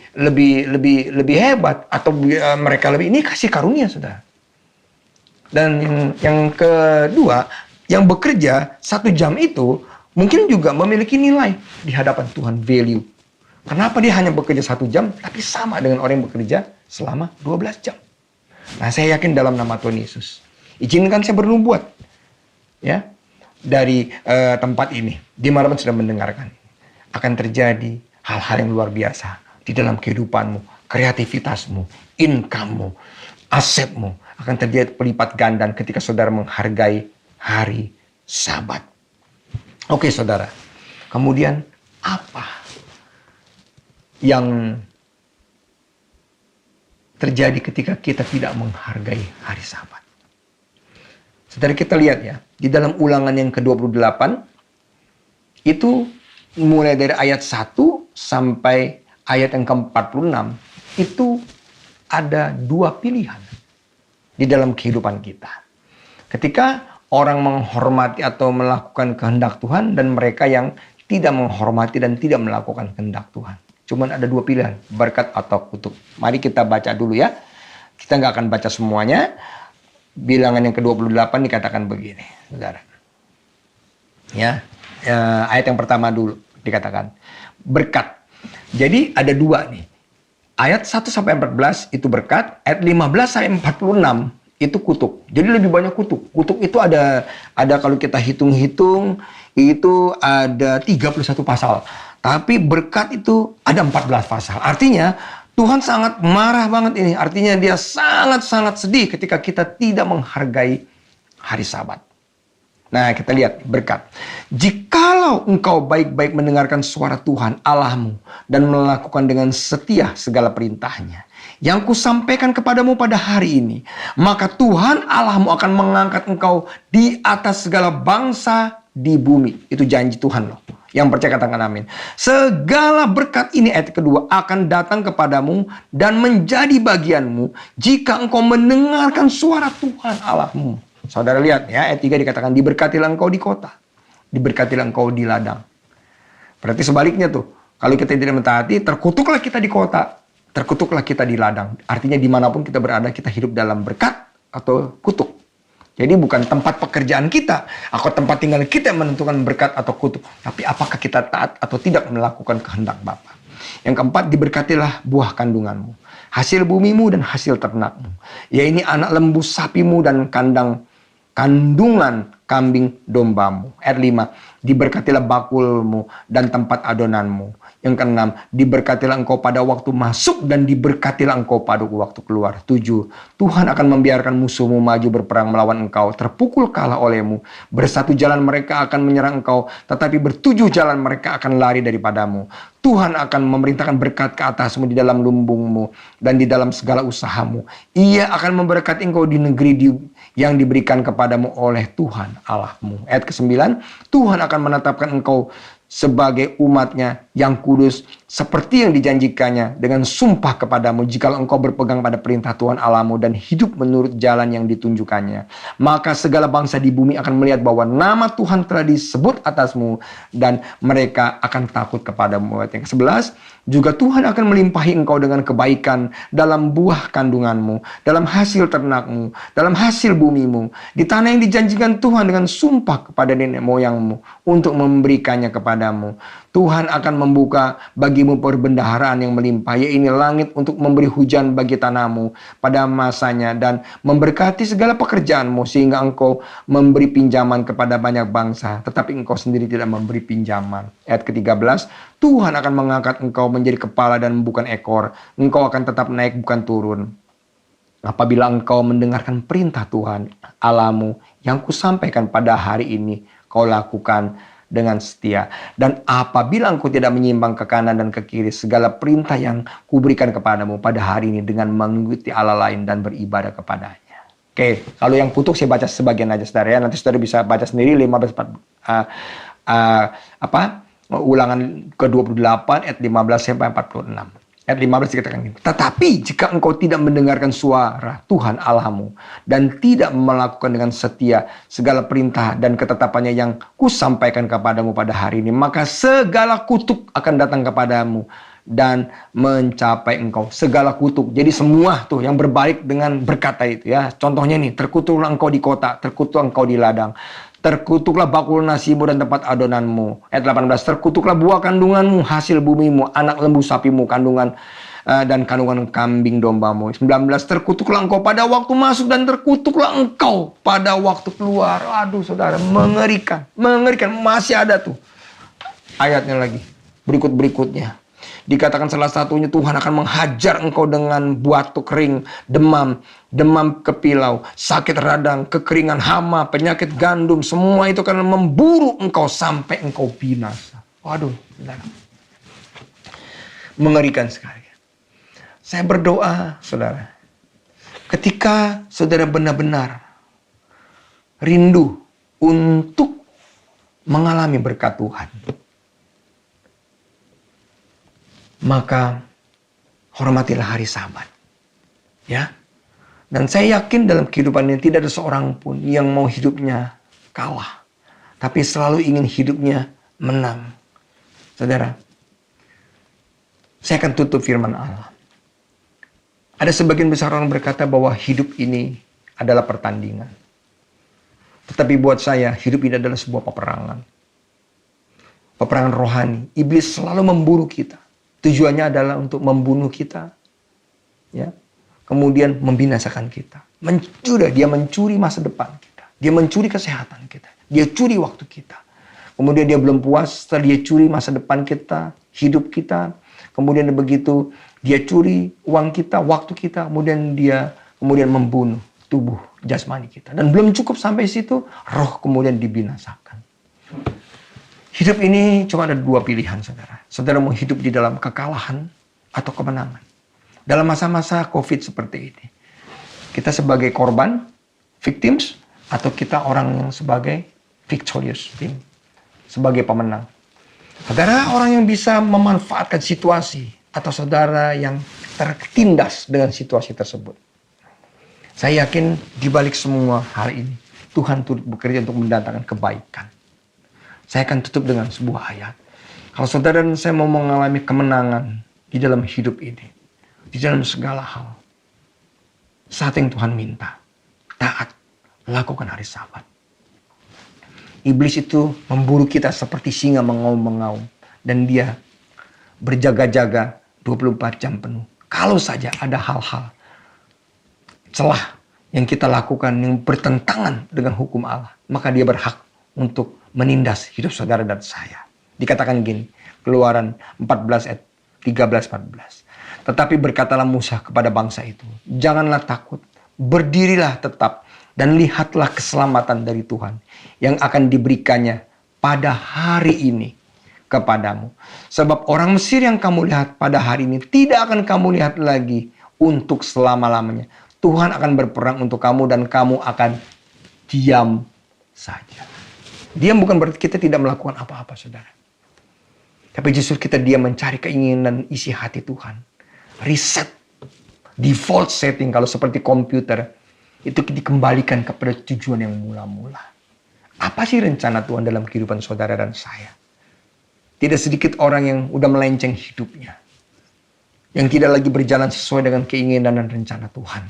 C: hebat atau mereka lebih, ini kasih karunia, saudara. Dan yang kedua, yang bekerja 1 jam itu mungkin juga memiliki nilai di hadapan Tuhan, value. Kenapa dia hanya bekerja 1 jam tapi sama dengan orang yang bekerja selama 12 jam? Nah, saya yakin dalam nama Tuhan Yesus, izinkan saya bernubuat ya dari tempat ini, dimanapun sudah mendengarkan, akan terjadi hal-hal yang luar biasa di dalam kehidupanmu, kreativitasmu, income-mu, asetmu, akan terjadi pelipat ganda ketika saudara menghargai hari Sabat. Oke, saudara, kemudian apa yang terjadi ketika kita tidak menghargai hari Sabat? Saudara, kita lihat ya, di dalam Ulangan yang ke-28, itu mulai dari ayat 1 sampai ayat yang ke-46, itu ada 2 pilihan di dalam kehidupan kita. Ketika orang menghormati atau melakukan kehendak Tuhan, dan mereka yang tidak menghormati dan tidak melakukan kehendak Tuhan. Cuman ada 2 pilihan, berkat atau kutuk. Mari kita baca dulu ya. Kita nggak akan baca semuanya. Bilangan yang ke-28 dikatakan begini, saudara. Ya, ayat yang pertama dulu dikatakan berkat. Jadi ada 2 nih. Ayat 1 sampai 14 itu berkat, ayat 15 sampai 46 itu kutuk. Jadi lebih banyak kutuk. Kutuk itu ada kalau kita hitung-hitung itu ada 31 pasal. Tapi berkat itu ada 14 pasal. Artinya Tuhan sangat marah banget ini. Artinya dia sangat-sangat sedih ketika kita tidak menghargai hari Sabat. Nah, kita lihat berkat. Jikalau engkau baik-baik mendengarkan suara Tuhan Allahmu dan melakukan dengan setia segala perintahnya yang kusampaikan kepadamu pada hari ini, maka Tuhan Allahmu akan mengangkat engkau di atas segala bangsa di bumi. Itu janji Tuhan loh. Yang percaya katakan amin. Segala berkat ini, ayat kedua, akan datang kepadamu dan menjadi bagianmu jika engkau mendengarkan suara Tuhan Allahmu. Saudara lihat ya, ayat 3 dikatakan diberkatilah engkau di kota, diberkatilah engkau di ladang. Berarti sebaliknya tuh, kalau kita tidak mentaati, terkutuklah kita di kota, terkutuklah kita di ladang. Artinya dimanapun kita berada, kita hidup dalam berkat atau kutuk. Jadi bukan tempat pekerjaan kita atau tempat tinggal kita yang menentukan berkat atau kutuk. Tapi apakah kita taat atau tidak melakukan kehendak Bapa. Yang keempat, diberkatilah buah kandunganmu, hasil bumimu dan hasil ternakmu. Ya, ini anak lembu sapimu dan kandungan kambing dombamu. Ayat 5, diberkatilah bakulmu dan tempat adonanmu. Yang keenam, diberkatilah engkau pada waktu masuk dan diberkatilah engkau pada waktu keluar. 7, Tuhan akan membiarkan musuhmu maju berperang melawan engkau, terpukul kalah olehmu. Bersatu jalan mereka akan menyerang engkau, tetapi bertujuh jalan mereka akan lari daripadamu. Tuhan akan memerintahkan berkat ke atasmu di dalam lumbungmu dan di dalam segala usahamu. Ia akan memberkati engkau di negeri yang diberikan kepadamu oleh Tuhan Allahmu. Ayat ke-9, Tuhan akan menetapkan engkau sebagai umatnya yang kudus seperti yang dijanjikannya dengan sumpah kepadamu jikalau engkau berpegang pada perintah Tuhan Allahmu dan hidup menurut jalan yang ditunjukkannya. Maka segala bangsa di bumi akan melihat bahwa nama Tuhan telah disebut atasmu dan mereka akan takut kepadamu. Ayat yang ke-11, juga Tuhan akan melimpahi engkau dengan kebaikan dalam buah kandunganmu, dalam hasil ternakmu, dalam hasil bumimu, di tanah yang dijanjikan Tuhan dengan sumpah kepada nenek moyangmu untuk memberikannya kepadamu. Tuhan akan membuka bagimu perbendaharaan yang melimpah, yaitu langit untuk memberi hujan bagi tanahmu pada masanya dan memberkati segala pekerjaanmu sehingga engkau memberi pinjaman kepada banyak bangsa, tetapi engkau sendiri tidak memberi pinjaman. Ayat ke-13, Tuhan akan mengangkat engkau menjadi kepala dan bukan ekor. Engkau akan tetap naik bukan turun. Apabila engkau mendengarkan perintah Tuhan Allahmu yang kusampaikan pada hari ini, kau lakukan dengan setia. Dan apabila engkau tidak menyimpang ke kanan dan ke kiri segala perintah yang kuberikan kepadamu pada hari ini dengan mengikuti Allah lain dan beribadah kepadanya. Oke, kalau yang putuk saya baca sebagian aja saudara ya. Nanti saudara bisa baca sendiri 15 Ulangan ke-28 ayat 15 sampai 46. Ayat 15 dikatakan gini, tetapi jika engkau tidak mendengarkan suara Tuhan Allahmu dan tidak melakukan dengan setia segala perintah dan ketetapannya yang kusampaikan kepadamu pada hari ini, maka segala kutuk akan datang kepadamu dan mencapai engkau. Segala kutuk. Jadi semua tuh yang berbalik dengan berkata itu ya. Contohnya nih, terkutuklah engkau di kota, terkutuklah engkau di ladang. Terkutuklah bakul nasimu dan tempat adonanmu. Ayat 18, terkutuklah buah kandunganmu, hasil bumimu, anak lembu sapimu, kandungan dan kandungan kambing dombamu. 19, terkutuklah engkau pada waktu masuk dan terkutuklah engkau pada waktu keluar. Aduh saudara, mengerikan. Mengerikan, masih ada tuh ayatnya lagi. Berikut-berikutnya. Dikatakan salah satunya Tuhan akan menghajar engkau dengan batuk kering, demam kepilau, sakit radang, kekeringan, hama, penyakit gandum. Semua itu akan memburu engkau sampai engkau binasa. Waduh, saudara. Mengerikan sekali. Saya berdoa, saudara. Ketika saudara benar-benar rindu untuk mengalami berkat Tuhan, maka hormatilah hari Sabat. Ya. Dan saya yakin dalam kehidupan ini tidak ada seorang pun yang mau hidupnya kalah. Tapi selalu ingin hidupnya menang. Saudara, saya akan tutup firman Allah. Ada sebagian besar orang berkata bahwa hidup ini adalah pertandingan. Tetapi buat saya, hidup ini adalah sebuah peperangan. Peperangan rohani. Iblis selalu memburu kita. Tujuannya adalah untuk membunuh kita, ya, kemudian membinasakan kita. Dia mencuri masa depan kita, dia mencuri kesehatan kita, dia curi waktu kita. Kemudian dia belum puas, setelah dia curi masa depan kita, hidup kita, kemudian begitu dia curi uang kita, waktu kita, kemudian dia membunuh tubuh jasmani kita. Dan belum cukup sampai situ, roh kemudian dibinasakan. Hidup ini cuma ada dua pilihan, saudara. Saudara mau hidup di dalam kekalahan atau kemenangan. Dalam masa-masa COVID seperti ini, kita sebagai korban, victims, atau kita orang yang sebagai victorious, sebagai pemenang. Saudara orang yang bisa memanfaatkan situasi, atau saudara yang tertindas dengan situasi tersebut. Saya yakin di balik semua hal ini, Tuhan turut bekerja untuk mendatangkan kebaikan. Saya akan tutup dengan sebuah ayat. Kalau saudara dan saya mau mengalami kemenangan di dalam hidup ini, di dalam segala hal, saat yang Tuhan minta, taat, lakukan hari Sabat. Iblis itu memburu kita seperti singa mengaum-mengaum. Dan dia berjaga-jaga 24 jam penuh. Kalau saja ada hal-hal celah yang kita lakukan yang bertentangan dengan hukum Allah, maka dia berhak untuk menindas hidup saudara dan saya. Dikatakan gini, Keluaran 14 ayat 13-14. Tetapi berkatalah Musa kepada bangsa itu, janganlah takut, berdirilah tetap dan lihatlah keselamatan dari Tuhan yang akan diberikannya pada hari ini kepadamu. Sebab orang Mesir yang kamu lihat pada hari ini tidak akan kamu lihat lagi untuk selama-lamanya. Tuhan akan berperang untuk kamu dan kamu akan diam saja. Diam bukan berarti kita tidak melakukan apa-apa, saudara. Tapi justru kita diam mencari keinginan isi hati Tuhan. Reset, default setting kalau seperti komputer, itu dikembalikan kepada tujuan yang mula-mula. Apa sih rencana Tuhan dalam kehidupan saudara dan saya? Tidak sedikit orang yang udah melenceng hidupnya. Yang tidak lagi berjalan sesuai dengan keinginan dan rencana Tuhan.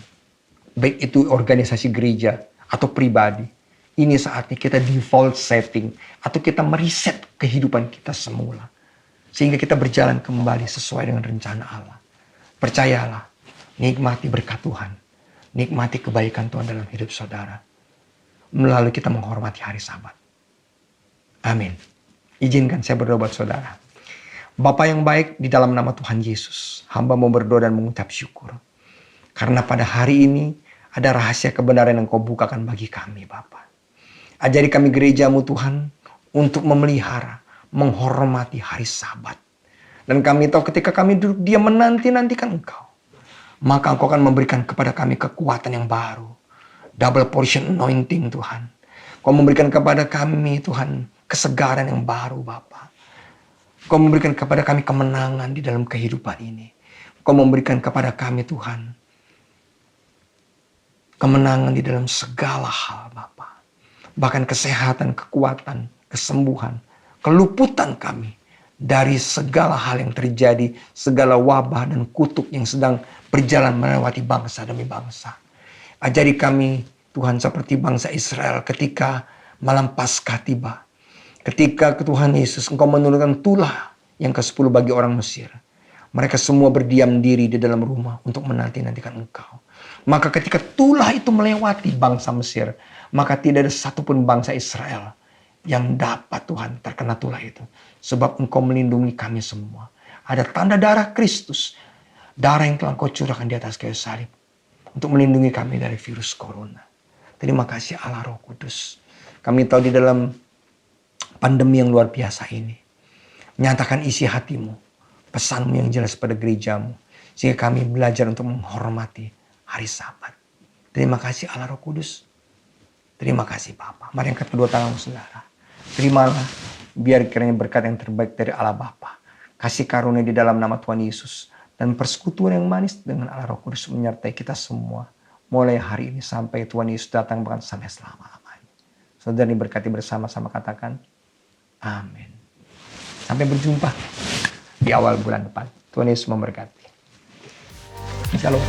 C: Baik itu organisasi gereja atau pribadi. Ini saatnya kita default setting. Atau kita mereset kehidupan kita semula. Sehingga kita berjalan kembali sesuai dengan rencana Allah. Percayalah, nikmati berkat Tuhan. Nikmati kebaikan Tuhan dalam hidup saudara. Melalui kita menghormati hari Sabat. Amin. Izinkan saya berdoa buat saudara. Bapa yang baik, di dalam nama Tuhan Yesus, hamba mau berdoa dan mengucap syukur. Karena pada hari ini ada rahasia kebenaran yang Kau bukakan bagi kami, Bapa. Ajari kami gerejamu Tuhan untuk memelihara, menghormati hari Sabat. Dan kami tahu ketika kami duduk diam menanti-nantikan Engkau, maka Engkau akan memberikan kepada kami kekuatan yang baru. Double portion anointing Tuhan. Kau memberikan kepada kami Tuhan kesegaran yang baru Bapa. Kau memberikan kepada kami kemenangan di dalam kehidupan ini. Kau memberikan kepada kami Tuhan kemenangan di dalam segala hal Bapa. Bahkan kesehatan, kekuatan, kesembuhan, keluputan kami dari segala hal yang terjadi, segala wabah dan kutuk yang sedang berjalan melewati bangsa demi bangsa. Ajari kami Tuhan seperti bangsa Israel ketika malam Paskah tiba. Ketika Tuhan Yesus Engkau menurunkan tulah yang ke-10 bagi orang Mesir. Mereka semua berdiam diri di dalam rumah untuk menanti-nantikan Engkau. Maka ketika tulah itu melewati bangsa Mesir, maka tidak ada satupun bangsa Israel yang dapat Tuhan terkena tulah itu. Sebab Engkau melindungi kami semua. Ada tanda darah Kristus. Darah yang telah Engkau curahkan di atas kayu salib. Untuk melindungi kami dari virus corona. Terima kasih Allah Roh Kudus. Kami tahu di dalam pandemi yang luar biasa ini. Nyatakan isi hatimu. Pesanmu yang jelas pada gerejamu. Sehingga kami belajar untuk menghormati hari Sabat. Terima kasih Allah Roh Kudus. Terima kasih Bapa. Mari angkat kedua tanganmu saudara. Terimalah. Biar kiranya berkat yang terbaik dari Allah Bapa. Kasih karunia di dalam nama Tuhan Yesus. Dan persekutuan yang manis dengan Allah Roh Kudus menyertai kita semua. Mulai hari ini sampai Tuhan Yesus datang bahkan sampai selama-lamanya. Saudara diberkati bersama-sama katakan. Amin. Sampai berjumpa di awal bulan depan. Tuhan Yesus memberkati. Shalom.